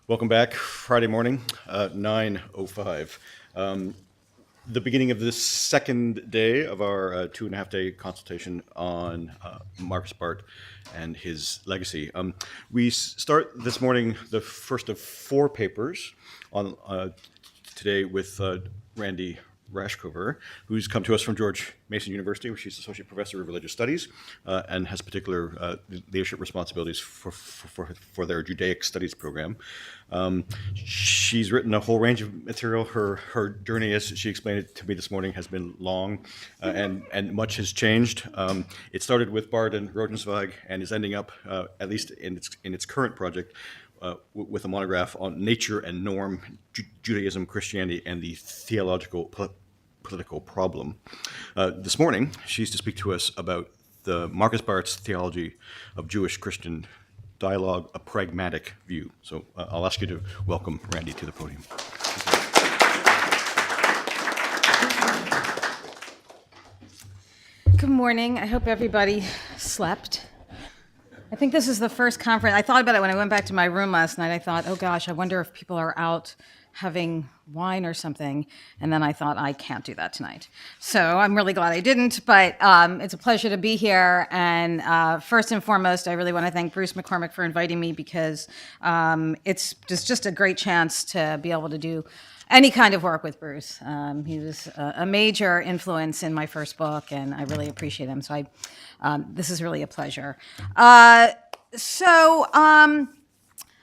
Welcome back. Friday morning, 9:05. The beginning of the second day of our 2.5-day consultation on Markus Barth and his legacy. We start this morning the first of 4 papers on today with Randi Rashkover, who's come to us from George Mason University, where she's Associate Professor of Religious Studies and has particular leadership responsibilities for their Judaic Studies program. She's written a whole range of material. Her journey, as she explained it to me this morning, has been long and much has changed. It started with Barth and Rosenzweig and is ending up, at least in its current project, with a monograph on nature and norm, Judaism, Christianity, and the theological political problem. This morning, she's to speak to us about the Markus Barth's theology of Jewish-Christian dialogue, a pragmatic view. So I'll ask you to welcome Randi to the podium. Good morning. I hope everybody slept. I think this is the first conference. I thought about it when I went back to my room last night. I thought, oh gosh, I wonder if people are out having wine or something. And then I thought, I can't do that tonight. So I'm really glad I didn't, but it's a pleasure to be here. And first and foremost, I really want to thank Bruce McCormick for inviting me, because it's just a great chance to be able to do any kind of work with Bruce. He was a major influence in my first book, and I really appreciate him. So this is really a pleasure.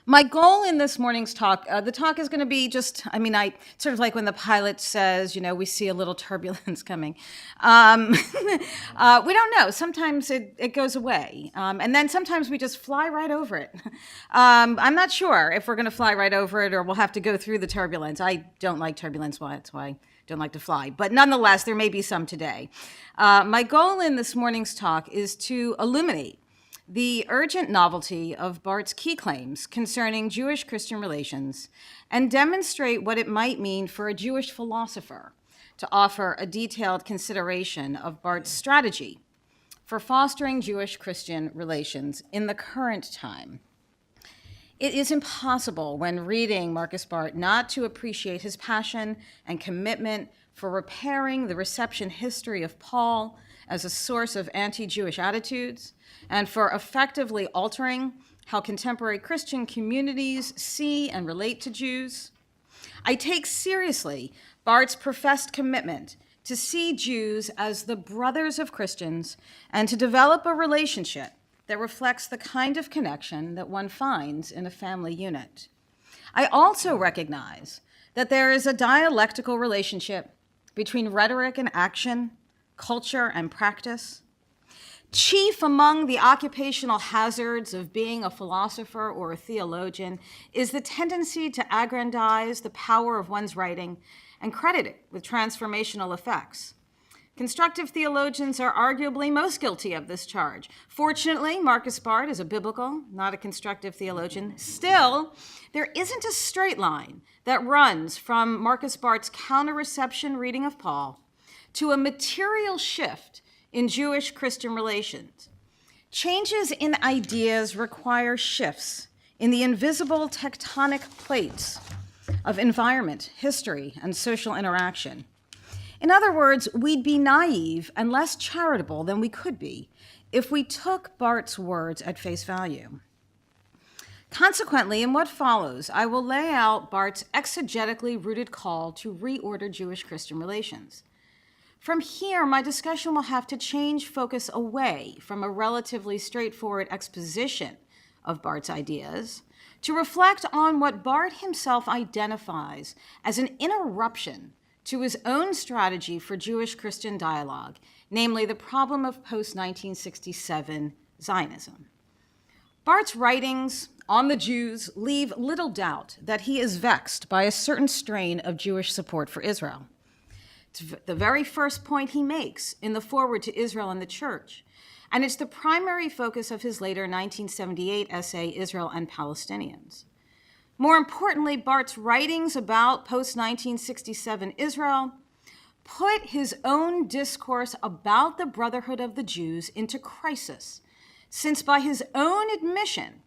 My goal in this morning's talk, the talk is going to be I sort of like when the pilot says, we see a little turbulence coming. We don't know. Sometimes it goes away. And then sometimes we just fly right over it. I'm not sure if we're going to fly right over it or we'll have to go through the turbulence. I don't like turbulence. That's why I don't like to fly. But nonetheless, there may be some today. My goal in this morning's talk is to illuminate the urgent novelty of Barth's key claims concerning Jewish-Christian relations and demonstrate what it might mean for a Jewish philosopher to offer a detailed consideration of Barth's strategy for fostering Jewish-Christian relations in the current time. It is impossible when reading Markus Barth not to appreciate his passion and commitment for repairing the reception history of Paul as a source of anti-Jewish attitudes, and for effectively altering how contemporary Christian communities see and relate to Jews. I take seriously Barth's professed commitment to see Jews as the brothers of Christians and to develop a relationship that reflects the kind of connection that one finds in a family unit. I also recognize that there is a dialectical relationship between rhetoric and action, culture and practice. Chief among the occupational hazards of being a philosopher or a theologian is the tendency to aggrandize the power of one's writing and credit it with transformational effects. Constructive theologians are arguably most guilty of this charge. Fortunately, Markus Barth is a biblical, not a constructive theologian. Still, there isn't a straight line that runs from Markus Barth's counter-reception reading of Paul to a material shift in Jewish-Christian relations. Changes in ideas require shifts in the invisible tectonic plates of environment, history, and social interaction. In other words, we'd be naive and less charitable than we could be if we took Barth's words at face value. Consequently, in what follows, I will lay out Barth's exegetically rooted call to reorder Jewish-Christian relations. From here, my discussion will have to change focus away from a relatively straightforward exposition of Barth's ideas to reflect on what Barth himself identifies as an interruption to his own strategy for Jewish-Christian dialogue, namely the problem of post-1967 Zionism. Barth's writings on the Jews leave little doubt that he is vexed by a certain strain of Jewish support for Israel. It's the very first point he makes in the foreword to Israel and the Church, and it's the primary focus of his later 1978 essay, Israel and Palestinians. More importantly, Barth's writings about post-1967 Israel put his own discourse about the brotherhood of the Jews into crisis, since by his own admission,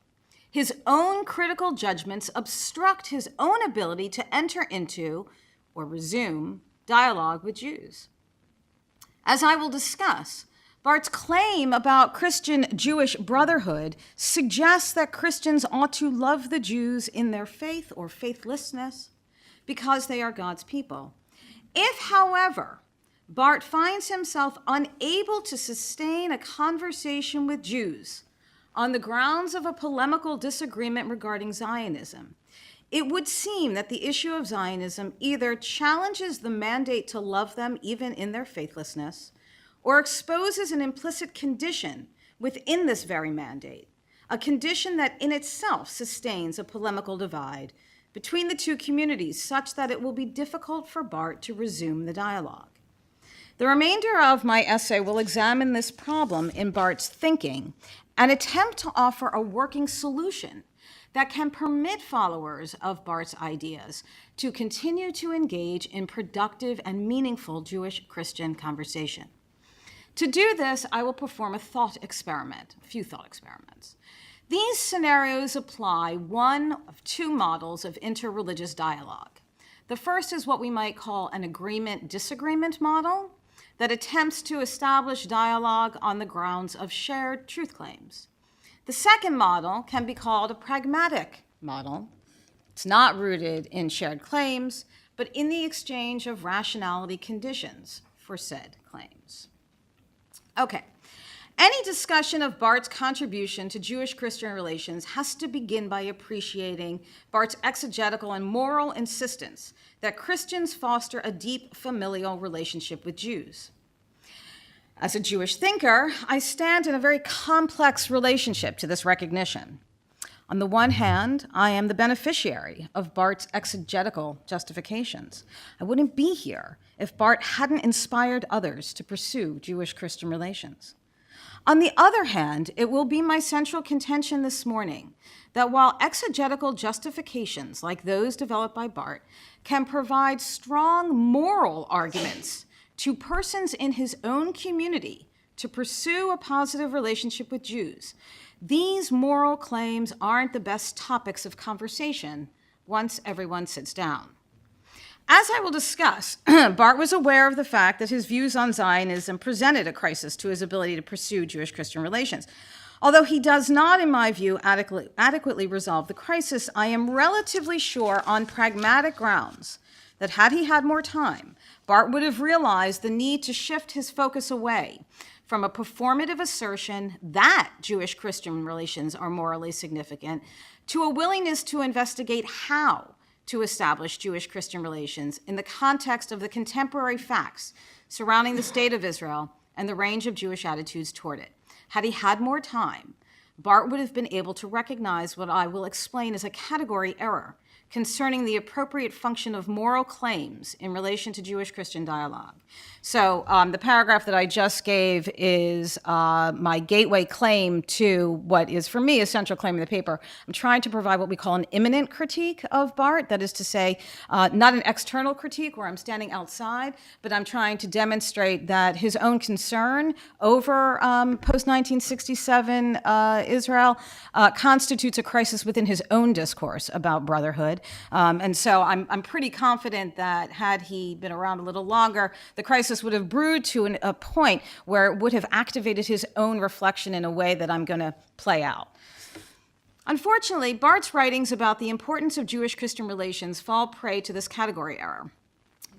His own critical judgments obstruct his own ability to enter into or resume dialogue with Jews. As I will discuss, Barth's claim about Christian-Jewish brotherhood suggests that Christians ought to love the Jews in their faith or faithlessness because they are God's people. If, however, Barth finds himself unable to sustain a conversation with Jews on the grounds of a polemical disagreement regarding Zionism, it would seem that the issue of Zionism either challenges the mandate to love them even in their faithlessness, or exposes an implicit condition within this very mandate, a condition that in itself sustains a polemical divide between the two communities such that it will be difficult for Barth to resume the dialogue. The remainder of my essay will examine this problem in Barth's thinking and attempt to offer a working solution that can permit followers of Barth's ideas to continue to engage in productive and meaningful Jewish-Christian conversation. To do this, I will perform a few thought experiments. These scenarios apply one of two models of interreligious dialogue. The first is what we might call an agreement-disagreement model that attempts to establish dialogue on the grounds of shared truth claims. The second model can be called a pragmatic model. It's not rooted in shared claims, but in the exchange of rationality conditions for said claims. Okay, any discussion of Barth's contribution to Jewish-Christian relations has to begin by appreciating Barth's exegetical and moral insistence that Christians foster a deep familial relationship with Jews. As a Jewish thinker, I stand in a very complex relationship to this recognition. On the one hand, I am the beneficiary of Barth's exegetical justifications. I wouldn't be here if Barth hadn't inspired others to pursue Jewish-Christian relations. On the other hand, it will be my central contention this morning that while exegetical justifications like those developed by Barth can provide strong moral arguments to persons in his own community to pursue a positive relationship with Jews, these moral claims aren't the best topics of conversation once everyone sits down. As I will discuss, Barth was aware of the fact that his views on Zionism presented a crisis to his ability to pursue Jewish-Christian relations. Although he does not, in my view, adequately resolve the crisis, I am relatively sure on pragmatic grounds that had he had more time, Barth would have realized the need to shift his focus away from a performative assertion that Jewish-Christian relations are morally significant to a willingness to investigate how to establish Jewish-Christian relations in the context of the contemporary facts surrounding the state of Israel and the range of Jewish attitudes toward it. Had he had more time, Barth would have been able to recognize what I will explain as a category error concerning the appropriate function of moral claims in relation to Jewish-Christian dialogue. So the paragraph that I just gave is my gateway claim to what is, for me, a central claim in the paper. I'm trying to provide what we call an immanent critique of Barth, that is to say, not an external critique where I'm standing outside, but I'm trying to demonstrate that his own concern over post-1967 Israel constitutes a crisis within his own discourse about brotherhood. And so I'm pretty confident that had he been around a little longer, the crisis would have brewed to a point where it would have activated his own reflection in a way that I'm going to play out. Unfortunately, Barth's writings about the importance of Jewish-Christian relations fall prey to this category error.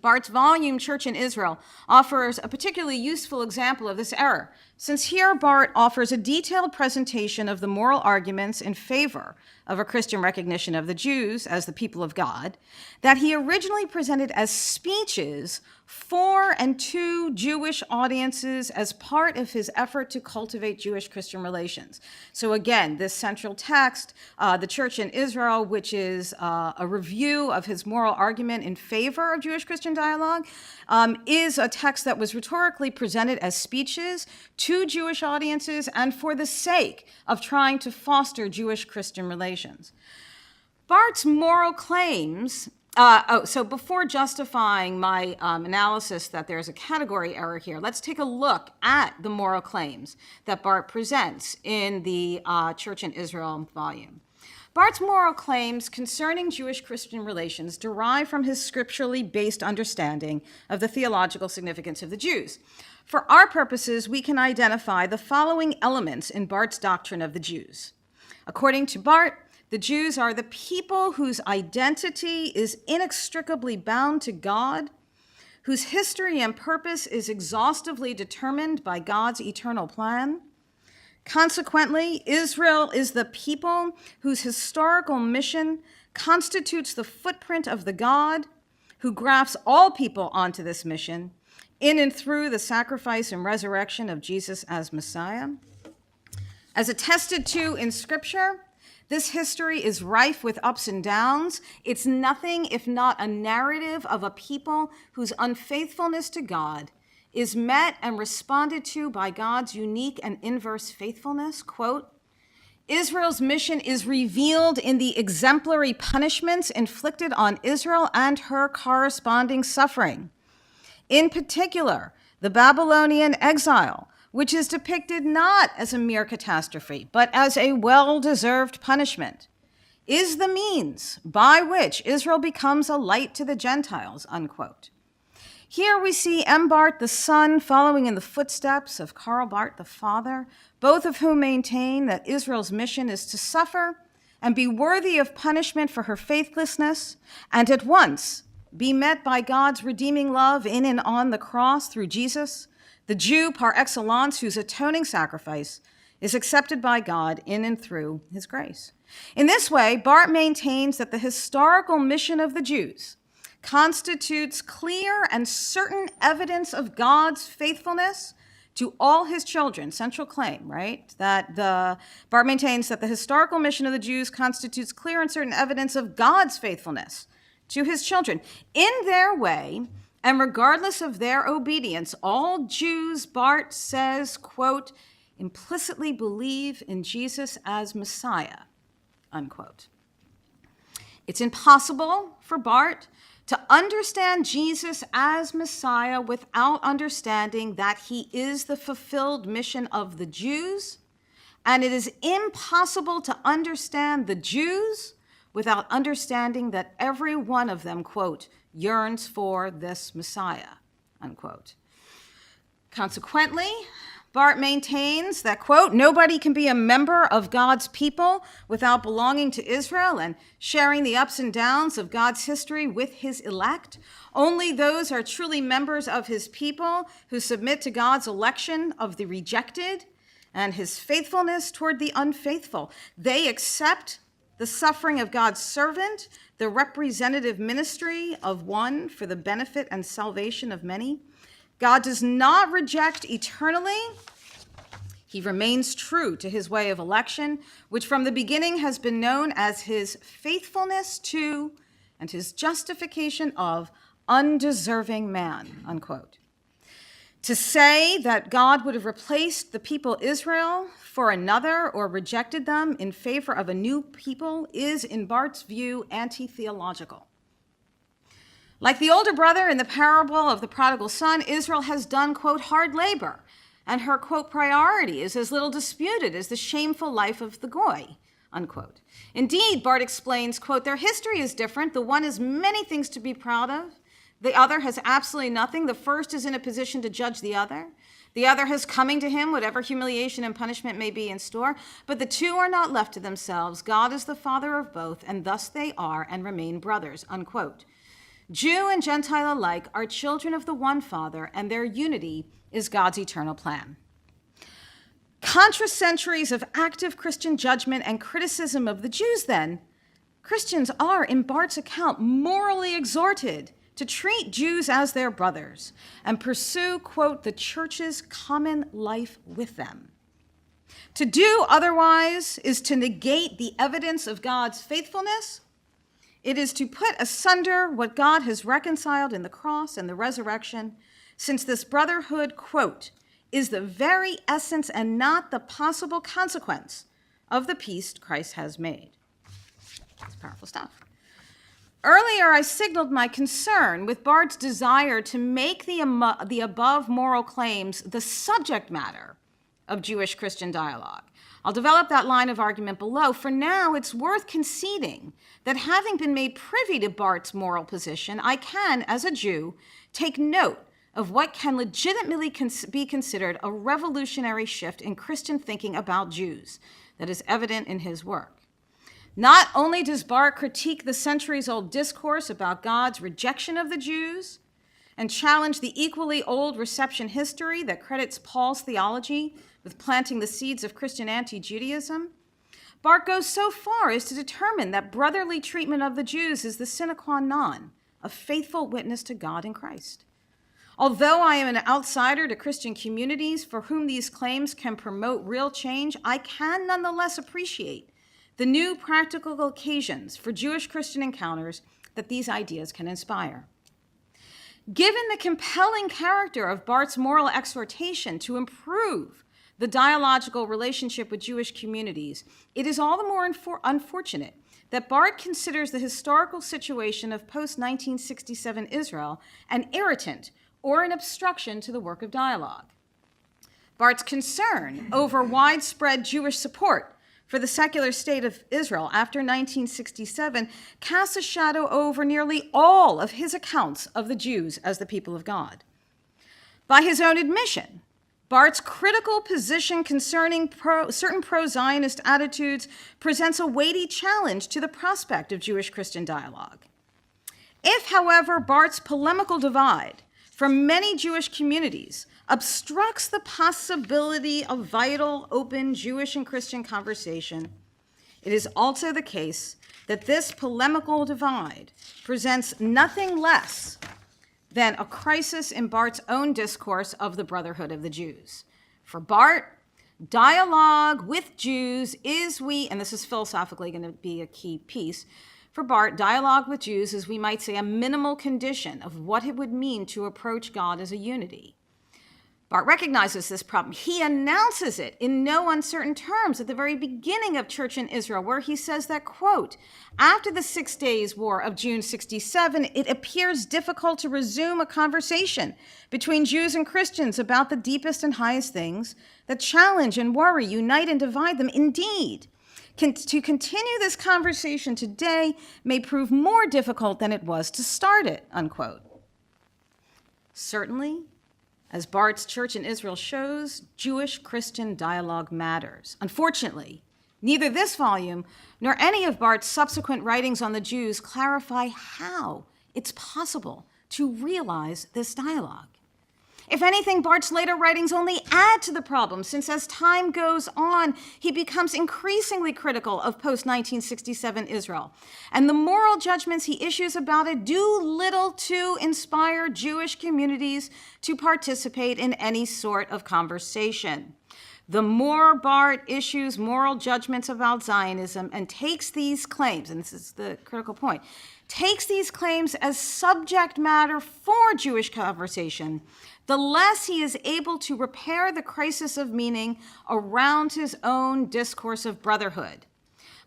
Barth's volume, Church in Israel, offers a particularly useful example of this error, since here Barth offers a detailed presentation of the moral arguments in favor of a Christian recognition of the Jews as the people of God that he originally presented as speeches for and to Jewish audiences as part of his effort to cultivate Jewish-Christian relations. So again, this central text, the Church in Israel, which is a review of his moral argument in favor of Jewish-Christian dialogue, is a text that was rhetorically presented as speeches to Jewish audiences and for the sake of trying to foster Jewish-Christian relations. Barth's moral claims, so before justifying my analysis that there's a category error here, let's take a look at the moral claims that Barth presents in the Church in Israel volume. Barth's moral claims concerning Jewish-Christian relations derive from his scripturally based understanding of the theological significance of the Jews. For our purposes, we can identify the following elements in Barth's doctrine of the Jews. According to Barth, the Jews are the people whose identity is inextricably bound to God, whose history and purpose is exhaustively determined by God's eternal plan. Consequently, Israel is the people whose historical mission constitutes the footprint of the God who grafts all people onto this mission in and through the sacrifice and resurrection of Jesus as Messiah. As attested to in Scripture, this history is rife with ups and downs. It's nothing if not a narrative of a people whose unfaithfulness to God is met and responded to by God's unique and inverse faithfulness. Quote, Israel's mission is revealed in the exemplary punishments inflicted on Israel and her corresponding suffering. In particular, the Babylonian exile, which is depicted not as a mere catastrophe, but as a well-deserved punishment, is the means by which Israel becomes a light to the Gentiles, unquote. Here we see M. Barth the son following in the footsteps of Karl Barth the father, both of whom maintain that Israel's mission is to suffer and be worthy of punishment for her faithlessness, and at once be met by God's redeeming love in and on the cross through Jesus, the Jew par excellence whose atoning sacrifice is accepted by God in and through his grace. In this way, Barth maintains that the historical mission of the Jews constitutes clear and certain evidence of God's faithfulness to all his children. Central claim, right? Barth maintains that the historical mission of the Jews constitutes clear and certain evidence of God's faithfulness to his children. In their way, and regardless of their obedience, all Jews, Barth says, quote, implicitly believe in Jesus as Messiah, unquote. It's impossible for Barth to understand Jesus as Messiah without understanding that he is the fulfilled mission of the Jews, and it is impossible to understand the Jews without understanding that every one of them, quote, yearns for this Messiah, unquote. Consequently, Barth maintains that, quote, nobody can be a member of God's people without belonging to Israel and sharing the ups and downs of God's history with his elect. Only those are truly members of his people who submit to God's election of the rejected and his faithfulness toward the unfaithful. They accept the suffering of God's servant, the representative ministry of one for the benefit and salvation of many. God does not reject eternally. He remains true to his way of election, which from the beginning has been known as his faithfulness to and his justification of undeserving man, unquote. To say that God would have replaced the people Israel for another or rejected them in favor of a new people is, in Barth's view, anti-theological. Like the older brother in the parable of the prodigal son, Israel has done, quote, hard labor, and her, quote, priority is as little disputed as the shameful life of the goy, unquote. Indeed, Barth explains, quote, their history is different. The one has many things to be proud of. The other has absolutely nothing. The first is in a position to judge the other. The other has coming to him whatever humiliation and punishment may be in store. But the two are not left to themselves. God is the father of both, and thus they are and remain brothers, unquote. Jew and Gentile alike are children of the one Father, and their unity is God's eternal plan. Contra centuries of active Christian judgment and criticism of the Jews, then, Christians are, in Barth's account, morally exhorted to treat Jews as their brothers and pursue, quote, the church's common life with them. To do otherwise is to negate the evidence of God's faithfulness. It is to put asunder what God has reconciled in the cross and the resurrection, since this brotherhood, quote, is the very essence and not the possible consequence of the peace Christ has made. That's powerful stuff. Earlier, I signaled my concern with Barth's desire to make the above moral claims the subject matter of Jewish-Christian dialogue. I'll develop that line of argument below. For now, it's worth conceding that having been made privy to Barth's moral position, I can, as a Jew, take note of what can legitimately be considered a revolutionary shift in Christian thinking about Jews that is evident in his work. Not only does Barth critique the centuries-old discourse about God's rejection of the Jews and challenge the equally old reception history that credits Paul's theology with planting the seeds of Christian anti-Judaism, Barth goes so far as to determine that brotherly treatment of the Jews is the sine qua non of faithful witness to God in Christ. Although I am an outsider to Christian communities for whom these claims can promote real change, I can nonetheless appreciate the new practical occasions for Jewish-Christian encounters that these ideas can inspire. Given the compelling character of Barth's moral exhortation to improve the dialogical relationship with Jewish communities, it is all the more unfortunate that Barth considers the historical situation of post-1967 Israel an irritant or an obstruction to the work of dialogue. Barth's concern over widespread Jewish support for the secular state of Israel after 1967 casts a shadow over nearly all of his accounts of the Jews as the people of God. By his own admission, Barth's critical position concerning certain pro-Zionist attitudes presents a weighty challenge to the prospect of Jewish-Christian dialogue. If, however, Barth's polemical divide from many Jewish communities obstructs the possibility of vital, open Jewish and Christian conversation, it is also the case that this polemical divide presents nothing less than a crisis in Barth's own discourse of the brotherhood of the Jews. For Barth, dialogue with Jews is and this is philosophically going to be a key piece, for Barth, dialogue with Jews is, we might say, a minimal condition of what it would mean to approach God as a unity. Barth recognizes this problem. He announces it in no uncertain terms at the very beginning of Church in Israel, where he says that, quote, after the 6 Days War of June 67, it appears difficult to resume a conversation between Jews and Christians about the deepest and highest things that challenge and worry, unite and divide them. Indeed, to continue this conversation today may prove more difficult than it was to start it, unquote. Certainly, as Barth's Church in Israel shows, Jewish-Christian dialogue matters. Unfortunately, neither this volume nor any of Barth's subsequent writings on the Jews clarify how it's possible to realize this dialogue. If anything, Barth's later writings only add to the problem, since as time goes on, he becomes increasingly critical of post-1967 Israel. And the moral judgments he issues about it do little to inspire Jewish communities to participate in any sort of conversation. The more Barth issues moral judgments about Zionism and takes these claims, and this is the critical point, takes these claims as subject matter for Jewish conversation, the less he is able to repair the crisis of meaning around his own discourse of brotherhood.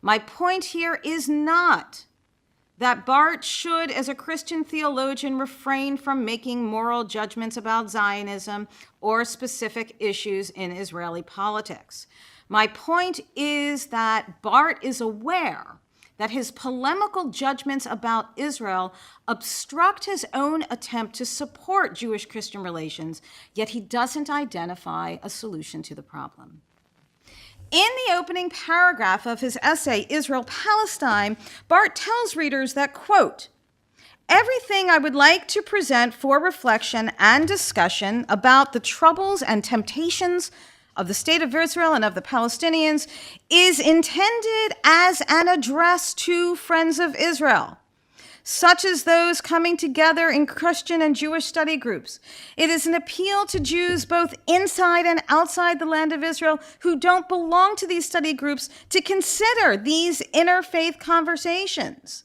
My point here is not that Barth should, as a Christian theologian, refrain from making moral judgments about Zionism or specific issues in Israeli politics. My point is that Barth is aware that his polemical judgments about Israel obstruct his own attempt to support Jewish-Christian relations, yet he doesn't identify a solution to the problem. In the opening paragraph of his essay, Israel-Palestine, Barth tells readers that, quote, everything I would like to present for reflection and discussion about the troubles and temptations of the state of Israel and of the Palestinians is intended as an address to friends of Israel, such as those coming together in Christian and Jewish study groups. It is an appeal to Jews both inside and outside the land of Israel who don't belong to these study groups to consider these interfaith conversations.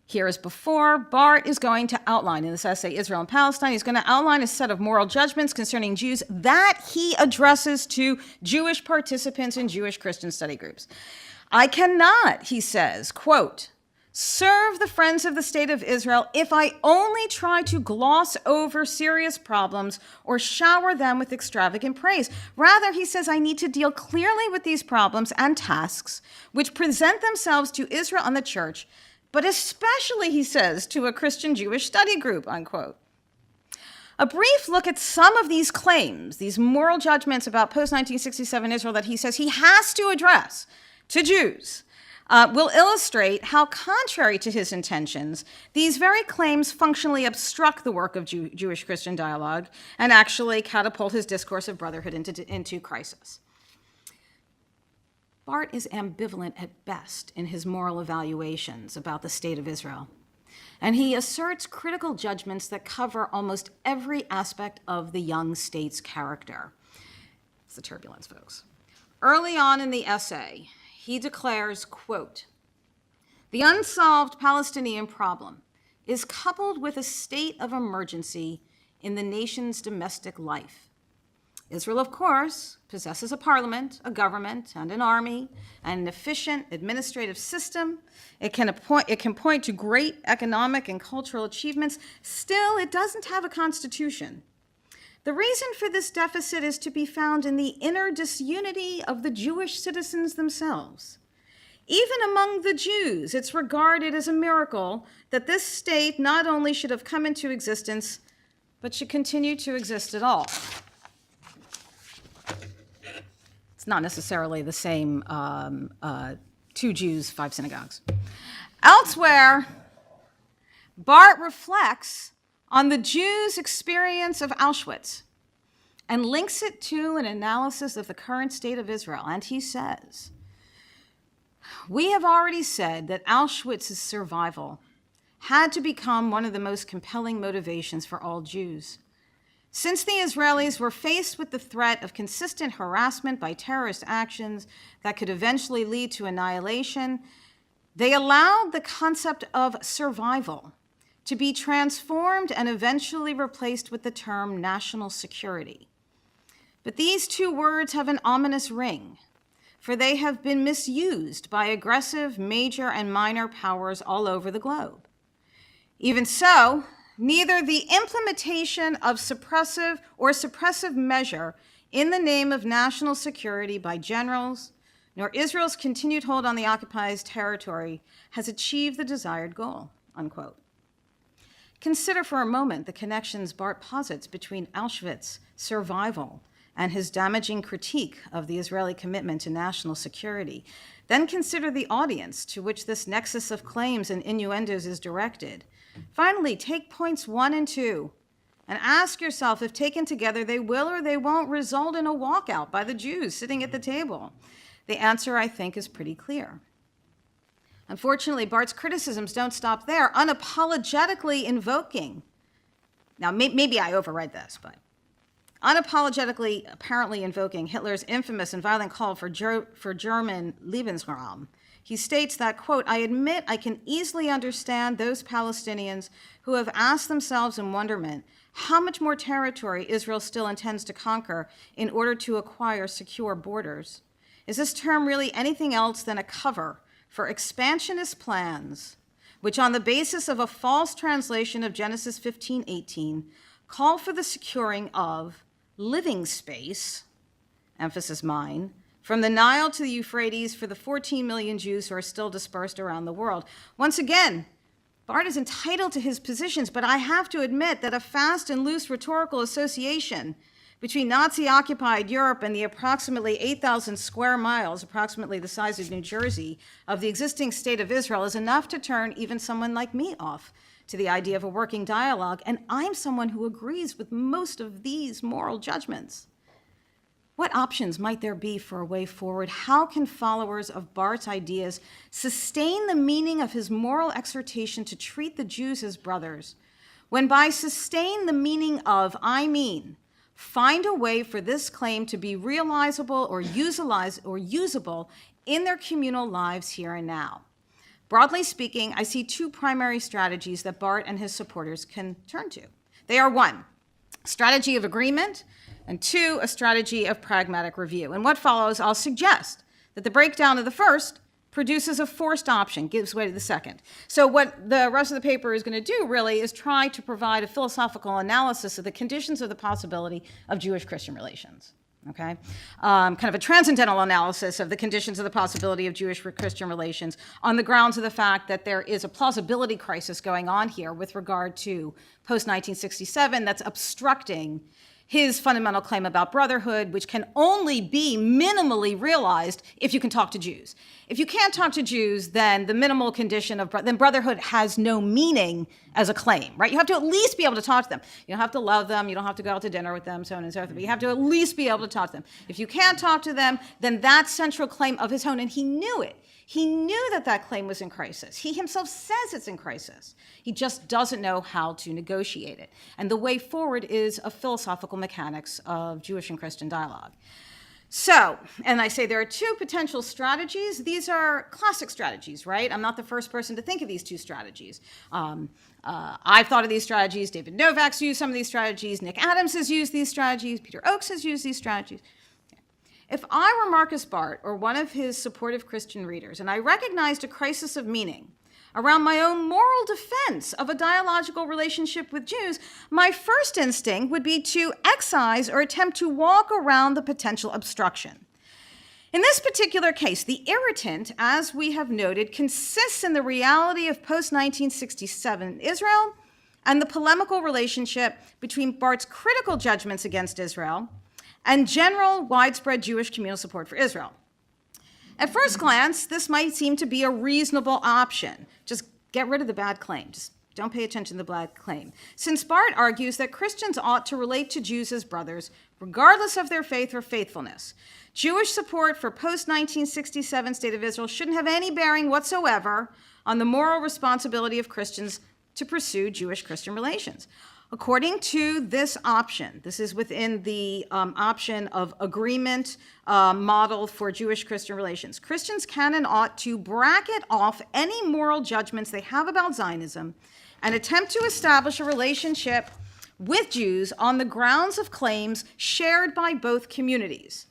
Here as before, Barth is going to outline in this essay, Israel and Palestine, he's going to outline a set of moral judgments concerning Jews that he addresses to Jewish participants in Jewish Christian study groups. I cannot, he says, quote, serve the friends of the state of Israel if I only try to gloss over serious problems or shower them with extravagant praise. Rather, he says, I need to deal clearly with these problems and tasks which present themselves to Israel and the church, but especially, he says, to a Christian Jewish study group, unquote. A brief look at some of these claims, these moral judgments about post-1967 Israel that he says he has to address to Jews, will illustrate how, contrary to his intentions, these very claims functionally obstruct the work of Jewish-Christian dialogue and actually catapult his discourse of brotherhood into crisis. Barth is ambivalent at best in his moral evaluations about the state of Israel, and he asserts critical judgments that cover almost every aspect of the young state's character. It's the turbulence, folks. Early on in the essay, he declares, quote, the unsolved Palestinian problem is coupled with a state of emergency in the nation's domestic life. Israel, of course, possesses a parliament, a government, and an army, and an efficient administrative system. It can point to great economic and cultural achievements. Still, it doesn't have a constitution. The reason for this deficit is to be found in the inner disunity of the Jewish citizens themselves. Even among the Jews, it's regarded as a miracle that this state not only should have come into existence, but should continue to exist at all. It's not necessarily the same 2 Jews, 5 synagogues. Elsewhere, Barth reflects on the Jews' experience of Auschwitz and links it to an analysis of the current state of Israel. And he says, we have already said that Auschwitz's survival had to become one of the most compelling motivations for all Jews. Since the Israelis were faced with the threat of consistent harassment by terrorist actions that could eventually lead to annihilation, they allowed the concept of survival to be transformed and eventually replaced with the term national security. But these 2 words have an ominous ring, for they have been misused by aggressive major and minor powers all over the globe. Even so, neither the implementation of suppressive measure in the name of national security by generals, nor Israel's continued hold on the occupied territory has achieved the desired goal, unquote. Consider for a moment the connections Barth posits between Auschwitz, survival, and his damaging critique of the Israeli commitment to national security. Then consider the audience to which this nexus of claims and innuendos is directed. Finally, take points 1 and 2 and ask yourself if taken together they will or they won't result in a walkout by the Jews sitting at the table. The answer, I think, is pretty clear. Unfortunately, Barth's criticisms don't stop there, unapologetically invoking, now maybe I overread this, but unapologetically apparently invoking Hitler's infamous and violent call for German Lebensraum. He states that, quote, I admit I can easily understand those Palestinians who have asked themselves in wonderment how much more territory Israel still intends to conquer in order to acquire secure borders. Is this term really anything else than a cover for expansionist plans, which on the basis of a false translation of Genesis 15:18, call for the securing of living space, emphasis mine, from the Nile to the Euphrates for the 14 million Jews who are still dispersed around the world. Once again, Barth is entitled to his positions, but I have to admit that a fast and loose rhetorical association between Nazi-occupied Europe and the approximately 8,000 square miles, approximately the size of New Jersey, of the existing state of Israel is enough to turn even someone like me off to the idea of a working dialogue, and I'm someone who agrees with most of these moral judgments. What options might there be for a way forward? How can followers of Barth's ideas sustain the meaning of his moral exhortation to treat the Jews as brothers, when by sustain the meaning of, I mean, find a way for this claim to be realizable or usable in their communal lives here and now? Broadly speaking, I see 2 primary strategies that Barth and his supporters can turn to. They are 1, strategy of agreement, and 2, a strategy of pragmatic review. In what follows, I'll suggest that the breakdown of the first produces a forced option, gives way to the second. So what the rest of the paper is going to do really is try to provide a philosophical analysis of the conditions of the possibility of Jewish-Christian relations. Okay, kind of a transcendental analysis of the conditions of the possibility of Jewish-Christian relations on the grounds of the fact that there is a plausibility crisis going on here with regard to post-1967 that's obstructing his fundamental claim about brotherhood, which can only be minimally realized if you can talk to Jews. If you can't talk to Jews, then the minimal condition of then brotherhood has no meaning as a claim, right? You have to at least be able to talk to them. You don't have to love them. You don't have to go out to dinner with them, so on and so forth. But you have to at least be able to talk to them. If you can't talk to them, then that central claim of his own, and he knew it. He knew that that claim was in crisis. He himself says it's in crisis. He just doesn't know how to negotiate it. And the way forward is a philosophical mechanics of Jewish and Christian dialogue. So, and I say there are two potential strategies. These are classic strategies, right? I'm not the first person to think of these two strategies. I've thought of these strategies. David Novak's used some of these strategies. Nick Adams has used these strategies. Peter Oakes has used these strategies. If I were Markus Barth or one of his supportive Christian readers, and I recognized a crisis of meaning around my own moral defense of a dialogical relationship with Jews, my first instinct would be to excise or attempt to walk around the potential obstruction. In this particular case, the irritant, as we have noted, consists in the reality of post-1967 Israel and the polemical relationship between Barth's critical judgments against Israel and general widespread Jewish communal support for Israel. At first glance, this might seem to be a reasonable option. Just get rid of the bad claim. Just don't pay attention to the bad claim. Since Barth argues that Christians ought to relate to Jews as brothers, regardless of their faith or faithfulness. Jewish support for post-1967 State of Israel shouldn't have any bearing whatsoever on the moral responsibility of Christians to pursue Jewish-Christian relations. According to this option, this is within the option of agreement model for Jewish-Christian relations, Christians can and ought to bracket off any moral judgments they have about Zionism and attempt to establish a relationship with Jews on the grounds of claims shared by both communities.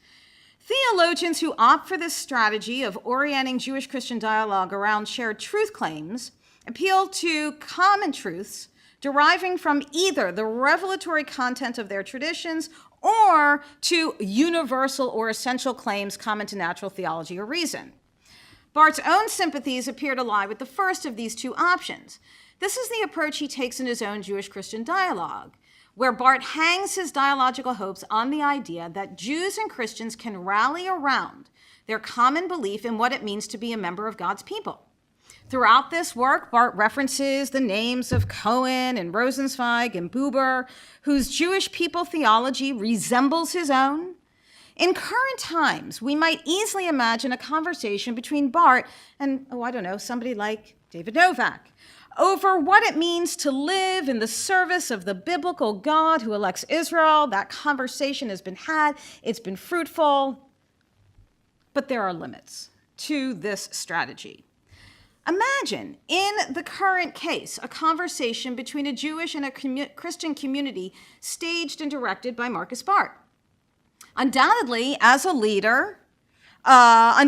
Theologians who opt for this strategy of orienting Jewish-Christian dialogue around shared truth claims appeal to common truths deriving from either the revelatory content of their traditions or to universal or essential claims common to natural theology or reason. Barth's own sympathies appear to lie with the first of these two options. This is the approach he takes in his own Jewish-Christian dialogue, where Barth hangs his dialogical hopes on the idea that Jews and Christians can rally around their common belief in what it means to be a member of God's people. Throughout this work, Barth references the names of Cohen and Rosenzweig and Buber, whose Jewish people theology resembles his own. In current times, we might easily imagine a conversation between Barth and, somebody like David Novak, over what it means to live in the service of the biblical God who elects Israel. That conversation has been had, it's been fruitful, but there are limits to this strategy. Imagine, in the current case, a conversation between a Jewish and a Christian community staged and directed by Markus Barth. Undoubtedly, as a leader, Barth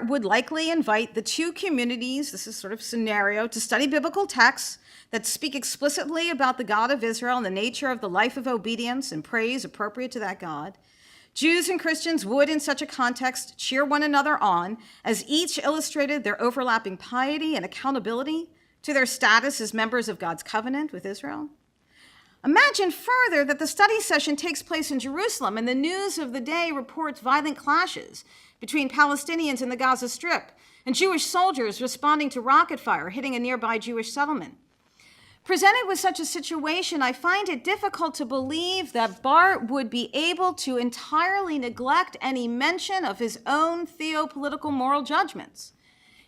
would likely invite the two communities, this is sort of scenario, to study biblical texts that speak explicitly about the God of Israel and the nature of the life of obedience and praise appropriate to that God. Jews and Christians would, in such a context, cheer one another on, as each illustrated their overlapping piety and accountability to their status as members of God's covenant with Israel. Imagine further that the study session takes place in Jerusalem and the news of the day reports violent clashes between Palestinians in the Gaza Strip and Jewish soldiers responding to rocket fire hitting a nearby Jewish settlement. Presented with such a situation, I find it difficult to believe that Barth would be able to entirely neglect any mention of his own theopolitical moral judgments.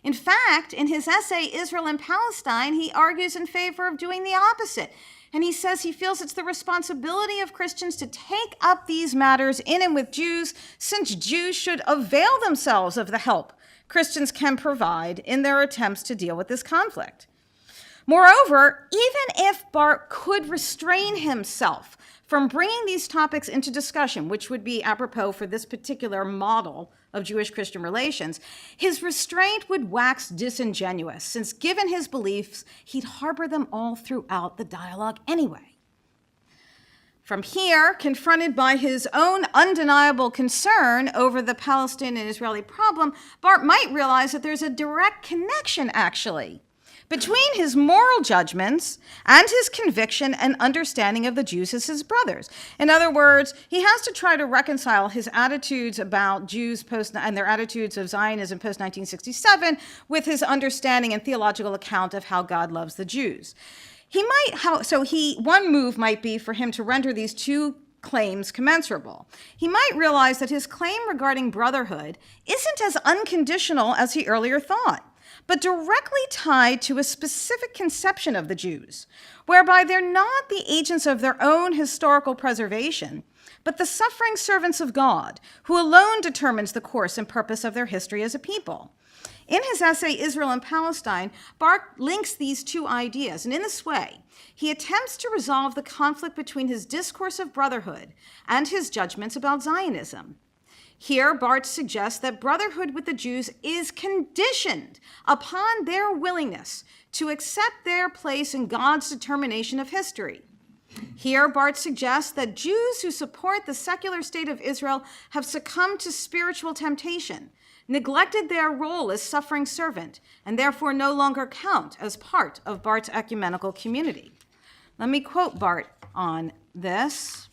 In fact, in his essay, Israel and Palestine, he argues in favor of doing the opposite. And he says he feels it's the responsibility of Christians to take up these matters in and with Jews, since Jews should avail themselves of the help Christians can provide in their attempts to deal with this conflict. Moreover, even if Barth could restrain himself from bringing these topics into discussion, which would be apropos for this particular model of Jewish-Christian relations, his restraint would wax disingenuous, since given his beliefs, he'd harbor them all throughout the dialogue anyway. From here, confronted by his own undeniable concern over the Palestinian-Israeli problem, Barth might realize that there's a direct connection, actually, between his moral judgments and his conviction and understanding of the Jews as his brothers. In other words, he has to try to reconcile his attitudes about Jews and their attitudes of Zionism post-1967 with his understanding and theological account of how God loves the Jews. One move might be for him to render these two claims commensurable. He might realize that his claim regarding brotherhood isn't as unconditional as he earlier thought, but directly tied to a specific conception of the Jews, whereby they're not the agents of their own historical preservation, but the suffering servants of God, who alone determines the course and purpose of their history as a people. In his essay, Israel and Palestine, Barth links these two ideas, and in this way, he attempts to resolve the conflict between his discourse of brotherhood and his judgments about Zionism. Here, Barth suggests that brotherhood with the Jews is conditioned upon their willingness to accept their place in God's determination of history. Here, Barth suggests that Jews who support the secular state of Israel have succumbed to spiritual temptation, neglected their role as suffering servant, and therefore no longer count as part of Barth's ecumenical community. Let me quote Barth on this.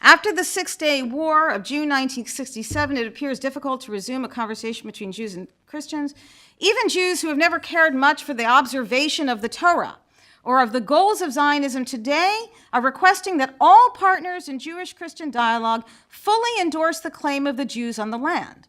After the Six-Day War of June 1967, it appears difficult to resume a conversation between Jews and Christians, even Jews who have never cared much for the observation of the Torah or of the goals of Zionism today are requesting that all partners in Jewish-Christian dialogue fully endorse the claim of the Jews on the land.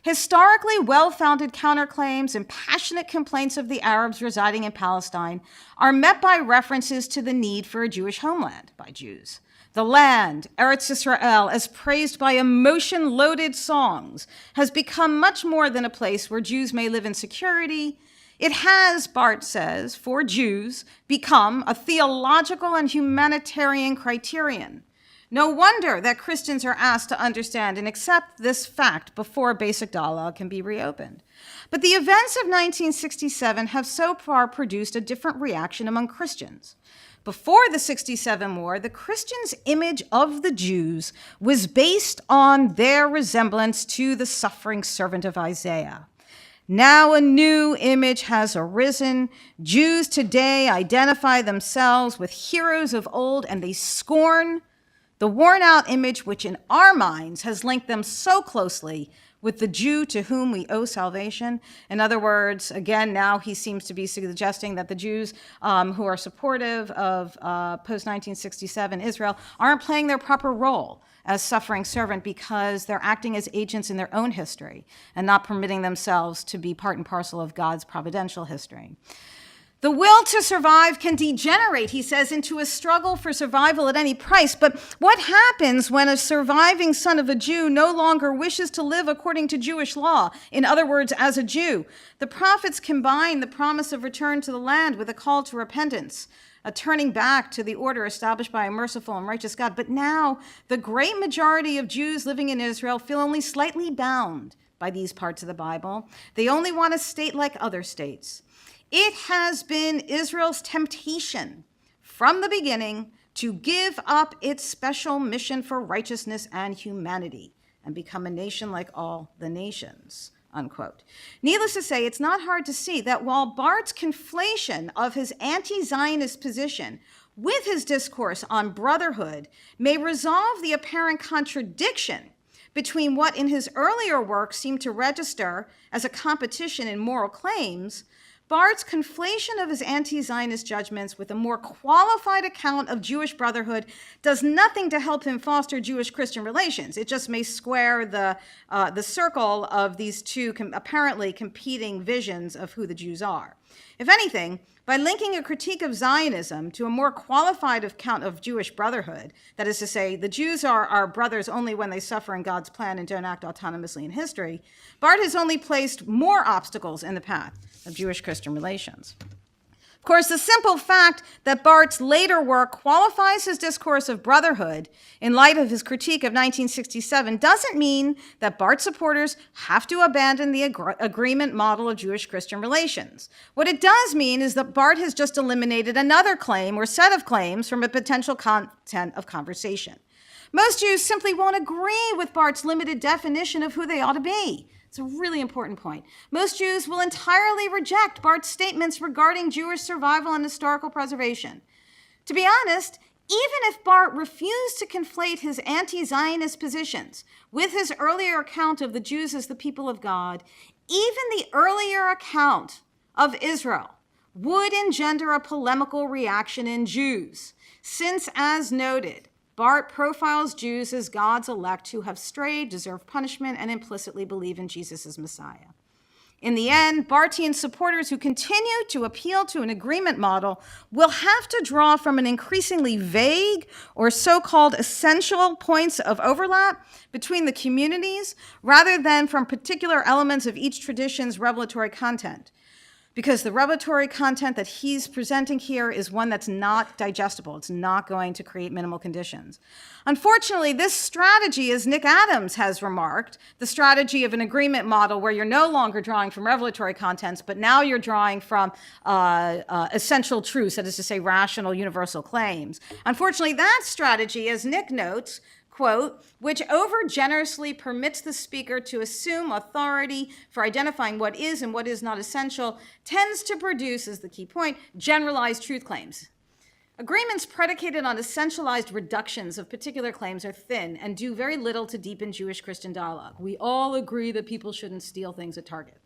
Historically well-founded counterclaims and passionate complaints of the Arabs residing in Palestine are met by references to the need for a Jewish homeland by Jews. The land, Eretz Israel, as praised by emotion-loaded songs, has become much more than a place where Jews may live in security. It has, Barth says, for Jews, become a theological and humanitarian criterion. No wonder that Christians are asked to understand and accept this fact before basic dialogue can be reopened. But the events of 1967 have so far produced a different reaction among Christians. Before the 67 War, the Christians' image of the Jews was based on their resemblance to the suffering servant of Isaiah. Now a new image has arisen. Jews today identify themselves with heroes of old, and they scorn the worn-out image which in our minds has linked them so closely with the Jew to whom we owe salvation. In other words, again, now he seems to be suggesting that the Jews who are supportive of post-1967 Israel aren't playing their proper role as suffering servant because they're acting as agents in their own history and not permitting themselves to be part and parcel of God's providential history. The will to survive can degenerate, he says, into a struggle for survival at any price. But what happens when a surviving son of a Jew no longer wishes to live according to Jewish law? In other words, as a Jew. The prophets combine the promise of return to the land with a call to repentance, a turning back to the order established by a merciful and righteous God. But now, the great majority of Jews living in Israel feel only slightly bound by these parts of the Bible. They only want a state like other states. It has been Israel's temptation from the beginning to give up its special mission for righteousness and humanity and become a nation like all the nations, unquote. Needless to say, it's not hard to see that while Barth's conflation of his anti-Zionist position with his discourse on brotherhood may resolve the apparent contradiction between what in his earlier work seemed to register as a competition in moral claims, Barth's conflation of his anti-Zionist judgments with a more qualified account of Jewish brotherhood does nothing to help him foster Jewish-Christian relations. It just may square the circle of these two apparently competing visions of who the Jews are. If anything, by linking a critique of Zionism to a more qualified account of Jewish brotherhood, that is to say, the Jews are our brothers only when they suffer in God's plan and don't act autonomously in history, Barth has only placed more obstacles in the path of Jewish-Christian relations. Of course, the simple fact that Barth's later work qualifies his discourse of brotherhood in light of his critique of 1967 doesn't mean that Barth supporters have to abandon the agreement model of Jewish-Christian relations. What it does mean is that Barth has just eliminated another claim or set of claims from a potential content of conversation. Most Jews simply won't agree with Barth's limited definition of who they ought to be. It's a really important point. Most Jews will entirely reject Barth's statements regarding Jewish survival and historical preservation. To be honest, even if Barth refused to conflate his anti-Zionist positions with his earlier account of the Jews as the people of God, even the earlier account of Israel would engender a polemical reaction in Jews, since, as noted, Barth profiles Jews as God's elect who have strayed, deserve punishment, and implicitly believe in Jesus as Messiah. In the end, Barthian supporters who continue to appeal to an agreement model will have to draw from an increasingly vague or so-called essential points of overlap between the communities rather than from particular elements of each tradition's revelatory content. Because the revelatory content that he's presenting here is one that's not digestible. It's not going to create minimal conditions. Unfortunately, this strategy, as Nick Adams has remarked, the strategy of an agreement model where you're no longer drawing from revelatory contents, but now you're drawing from essential truths, that is to say, rational universal claims. Unfortunately, that strategy, as Nick notes, quote, which over-generously permits the speaker to assume authority for identifying what is and what is not essential, tends to produce, as the key point, generalized truth claims. Agreements predicated on essentialized reductions of particular claims are thin and do very little to deepen Jewish-Christian dialogue. We all agree that people shouldn't steal things at Target.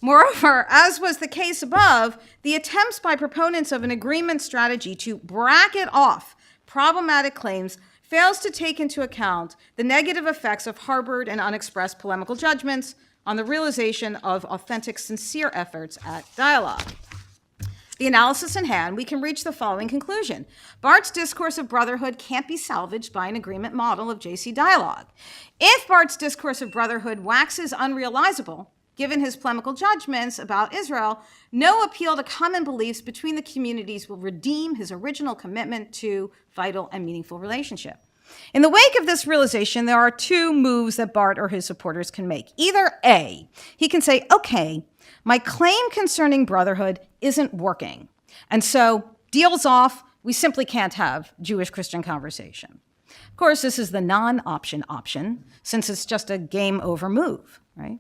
Moreover, as was the case above, the attempts by proponents of an agreement strategy to bracket off problematic claims fails to take into account the negative effects of harbored and unexpressed polemical judgments on the realization of authentic, sincere efforts at dialogue. The analysis in hand, we can reach the following conclusion. Barth's discourse of brotherhood can't be salvaged by an agreement model of JC dialogue. If Barth's discourse of brotherhood waxes unrealizable, given his polemical judgments about Israel, no appeal to common beliefs between the communities will redeem his original commitment to vital and meaningful relationship. In the wake of this realization, there are two moves that Barth or his supporters can make. Either A, he can say, okay, my claim concerning brotherhood isn't working, and so deals off, we simply can't have Jewish-Christian conversation. Of course, this is the non-option option, since it's just a game over move, right?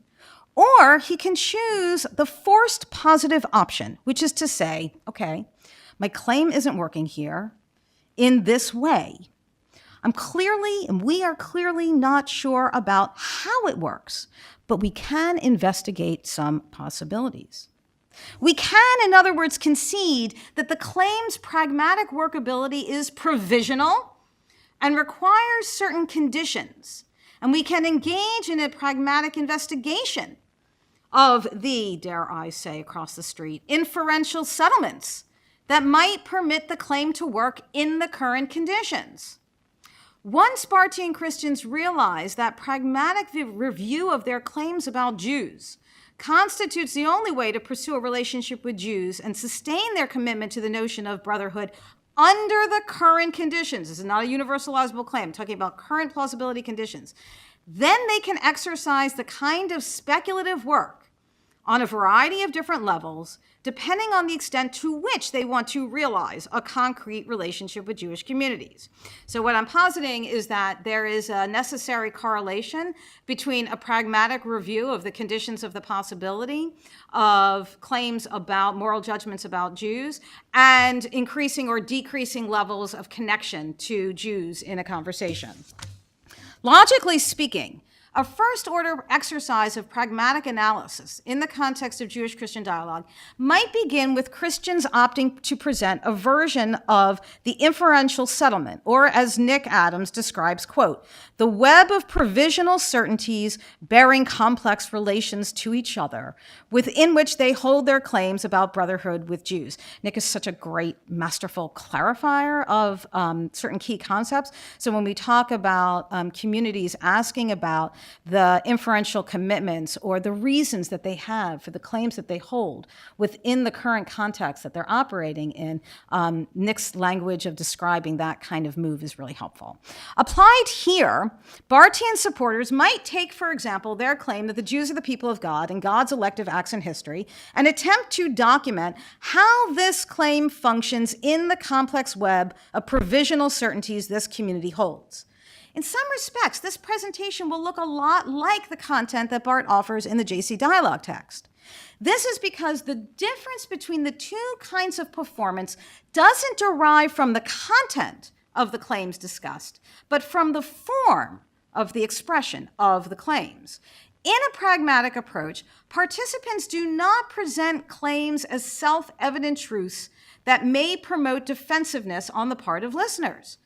Or he can choose the forced positive option, which is to say, okay, my claim isn't working here in this way. We are clearly not sure about how it works, but we can investigate some possibilities. We can, in other words, concede that the claim's pragmatic workability is provisional and requires certain conditions, and we can engage in a pragmatic investigation of the, dare I say across the street, inferential settlements that might permit the claim to work in the current conditions. Once Barthian Christians realize that pragmatic review of their claims about Jews constitutes the only way to pursue a relationship with Jews and sustain their commitment to the notion of brotherhood under the current conditions, this is not a universalizable claim, I'm talking about current plausibility conditions, then they can exercise the kind of speculative work on a variety of different levels, depending on the extent to which they want to realize a concrete relationship with Jewish communities. So what I'm positing is that there is a necessary correlation between a pragmatic review of the conditions of the possibility of claims about moral judgments about Jews and increasing or decreasing levels of connection to Jews in a conversation. Logically speaking, a first-order exercise of pragmatic analysis in the context of Jewish-Christian dialogue might begin with Christians opting to present a version of the inferential settlement, or as Nick Adams describes, quote, the web of provisional certainties bearing complex relations to each other, within which they hold their claims about brotherhood with Jews. Nick is such a great, masterful clarifier of certain key concepts. So when we talk about communities asking about the inferential commitments or the reasons that they have for the claims that they hold within the current context that they're operating in, Nick's language of describing that kind of move is really helpful. Applied here, Barthian supporters might take, for example, their claim that the Jews are the people of God and God's elective acts in history and attempt to document how this claim functions in the complex web of provisional certainties this community holds. In some respects, this presentation will look a lot like the content that Barth offers in the JC Dialogue text. This is because the difference between the two kinds of performance doesn't derive from the content of the claims discussed, but from the form of the expression of the claims. In a pragmatic approach, participants do not present claims as self-evident truths that may promote defensiveness on the part of listeners.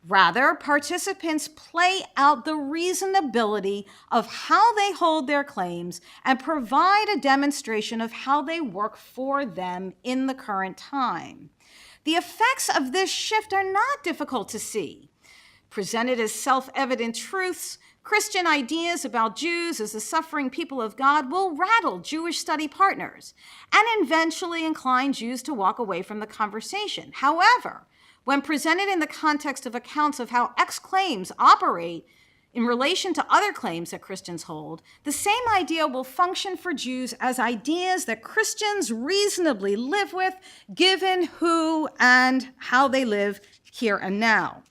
Rather, participants play out the reasonability of how they hold their claims and provide a demonstration of how they work for them in the current time. The effects of this shift are not difficult to see. Presented as self-evident truths, Christian ideas about Jews as the suffering people of God will rattle Jewish study partners and eventually incline Jews to walk away from the conversation. However, when presented in the context of accounts of how X claims operate in relation to other claims that Christians hold, the same idea will function for Jews as ideas that Christians reasonably live with, given who and how they live here and now.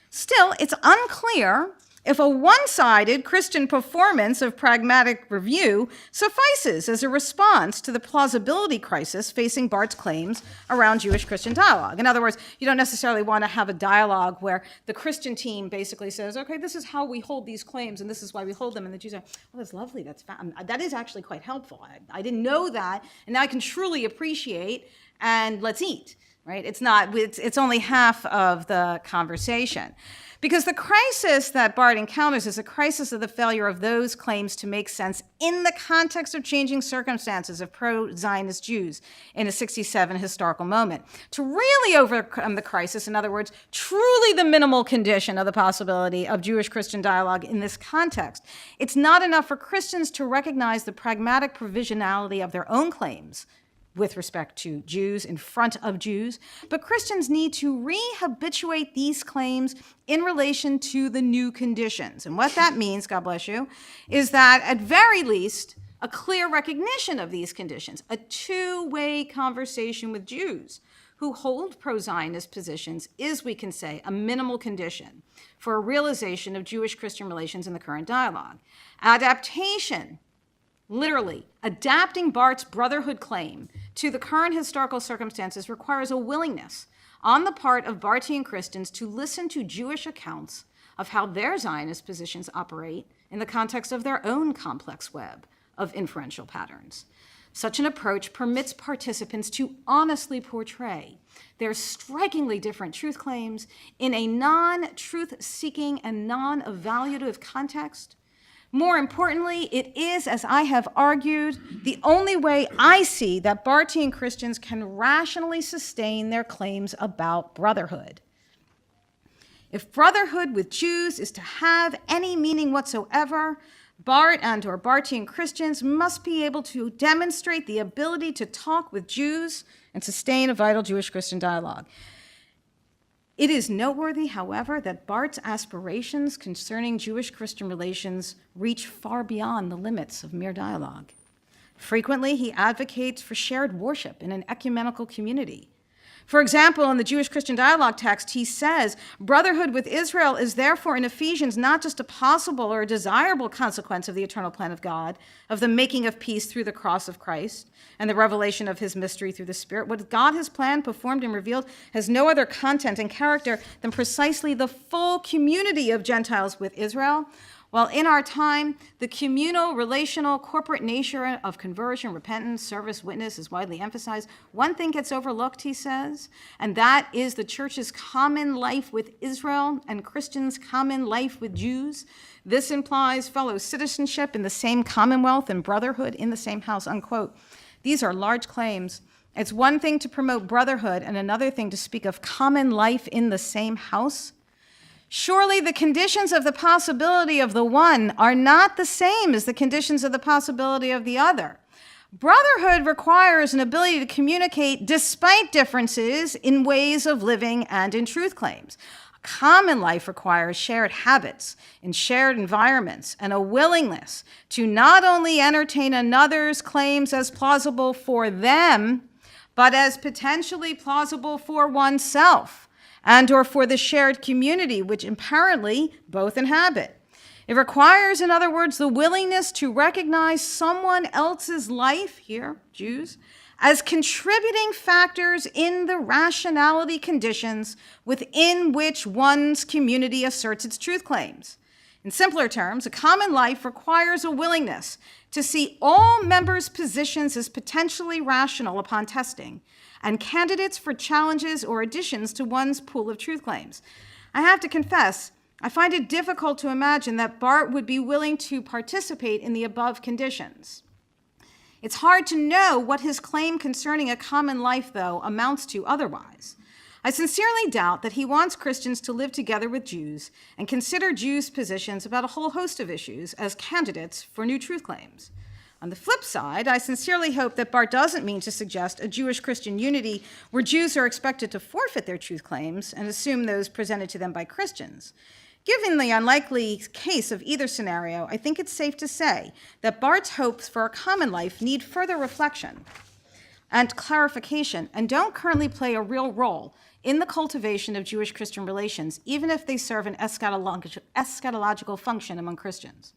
Still, it's unclear if a one-sided Christian performance of pragmatic review suffices as a response to the plausibility crisis facing Barth's claims around Jewish-Christian dialogue. In other words, you don't necessarily want to have a dialogue where the Christian team basically says, okay, this is how we hold these claims and this is why we hold them. And the Jews are, oh, that's lovely, that is actually quite helpful. I didn't know that, and now I can truly appreciate, and let's eat, right? It's only half of the conversation. Because the crisis that Barth encounters is a crisis of the failure of those claims to make sense in the context of changing circumstances of pro-Zionist Jews in a 67 historical moment. To really overcome the crisis, in other words, truly the minimal condition of the possibility of Jewish-Christian dialogue in this context, it's not enough for Christians to recognize the pragmatic provisionality of their own claims with respect to Jews in front of Jews, but Christians need to rehabituate these claims in relation to the new conditions. And what that means, God bless you, is that at very least, a clear recognition of these conditions, a two-way conversation with Jews who hold pro-Zionist positions is, we can say, a minimal condition for a realization of Jewish-Christian relations in the current dialogue. Adaptation, literally, adapting Barth's brotherhood claim to the current historical circumstances requires a willingness on the part of Barthian Christians to listen to Jewish accounts of how their Zionist positions operate in the context of their own complex web of inferential patterns. Such an approach permits participants to honestly portray their strikingly different truth claims in a non-truth-seeking and non-evaluative context. More importantly, it is, as I have argued, the only way I see that Barthian Christians can rationally sustain their claims about brotherhood. If brotherhood with Jews is to have any meaning whatsoever, Barth and/or Barthian Christians must be able to demonstrate the ability to talk with Jews and sustain a vital Jewish-Christian dialogue. It is noteworthy, however, that Barth's aspirations concerning Jewish-Christian relations reach far beyond the limits of mere dialogue. Frequently, he advocates for shared worship in an ecumenical community. For example, in the Jewish-Christian dialogue text, he says, brotherhood with Israel is therefore in Ephesians not just a possible or a desirable consequence of the eternal plan of God, of the making of peace through the cross of Christ and the revelation of his mystery through the Spirit. What God has planned, performed, and revealed has no other content and character than precisely the full community of Gentiles with Israel. While in our time, the communal, relational, corporate nature of conversion, repentance, service, witness is widely emphasized, one thing gets overlooked, he says, and that is the church's common life with Israel and Christians' common life with Jews. This implies fellow citizenship in the same commonwealth and brotherhood in the same house, unquote. These are large claims. It's one thing to promote brotherhood and another thing to speak of common life in the same house. Surely the conditions of the possibility of the one are not the same as the conditions of the possibility of the other. Brotherhood requires an ability to communicate despite differences in ways of living and in truth claims. A common life requires shared habits and shared environments and a willingness to not only entertain another's claims as plausible for them, but as potentially plausible for oneself and or for the shared community which apparently both inhabit. It requires, in other words, the willingness to recognize someone else's life, here, Jews, as contributing factors in the rationality conditions within which one's community asserts its truth claims. In simpler terms, a common life requires a willingness to see all members' positions as potentially rational upon testing and candidates for challenges or additions to one's pool of truth claims. I have to confess, I find it difficult to imagine that Barth would be willing to participate in the above conditions. It's hard to know what his claim concerning a common life, though, amounts to otherwise. I sincerely doubt that he wants Christians to live together with Jews and consider Jews' positions about a whole host of issues as candidates for new truth claims. On the flip side, I sincerely hope that Barth doesn't mean to suggest a Jewish-Christian unity where Jews are expected to forfeit their truth claims and assume those presented to them by Christians. Given the unlikely case of either scenario, I think it's safe to say that Barth's hopes for a common life need further reflection and clarification and don't currently play a real role in the cultivation of Jewish-Christian relations, even if they serve an eschatological function among Christians.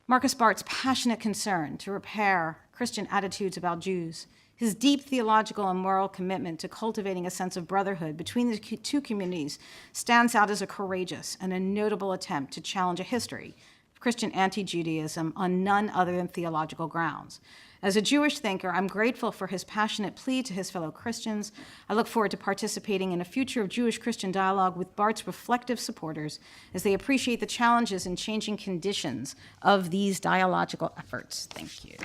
Markus Barth's passionate concern to repair Christian attitudes about Jews, his deep theological and moral commitment to cultivating a sense of brotherhood between the two communities stands out as a courageous and a notable attempt to challenge a history of Christian anti-Judaism on none other than theological grounds. As a Jewish thinker, I'm grateful for his passionate plea to his fellow Christians. I look forward to participating in a future of Jewish-Christian dialogue with Barth's reflective supporters as they appreciate the challenges and changing conditions of these dialogical efforts. Thank you.